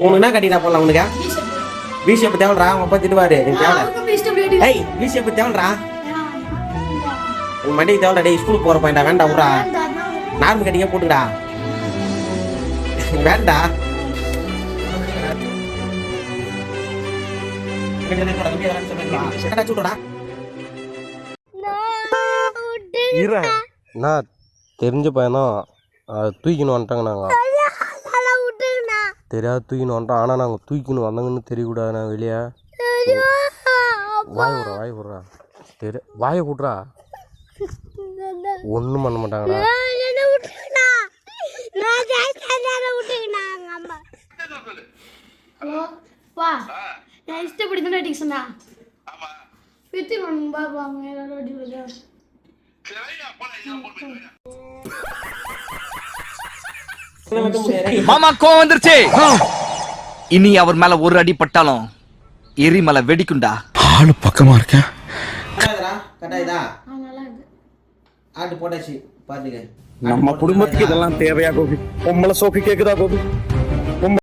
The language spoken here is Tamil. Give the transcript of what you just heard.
உனக்கு என்ன கட்டிடா போடலாம் உனக்கு பி ஷேப் தேவல்றா உங்க அப்பா திட்டுவாரு தேவல ஏய் பி ஷேப் தேவல்றா உன் மண்டைக்கு தேவல டேய் ஸ்கூலுக்கு போற பையன்டா வேண்டாம் விட்றா நார்மல் கட்டிங்க போட்டுடா வேண்டா நான் தெரிஞ்ச பையன்தான் தூக்கின்னு வந்துட்டாங்க. நாங்கள் தெரியாது தூக்கின்னு வந்துட்டோம். ஆனால் நாங்கள் தூக்கின்னு வந்தாங்கன்னு தெரியக்கூடாது. நான் வெளியே வாய் விட்றா வாயை விட்றா ஒன்றும் பண்ண மாட்டாங்கடா. நான் இஷ்டப்படி தானே அடிக்க சொன்னா வித்து பாப்பாங்க எல்லாரும் அடிக்க மாமா கோவம் வந்துருச்சு. இனி அவர் மேல ஒரு அடி பட்டாலும் எரிமலை வெடிக்குண்டா. ஆளு பக்கமா இருக்கேன். ஆட்டு போட்டாச்சு பாத்துக்க. நம்ம குடும்பத்துக்கு இதெல்லாம் தேவையா கோபி? பொம்பளை சோக்கு கேக்குதா கோபி?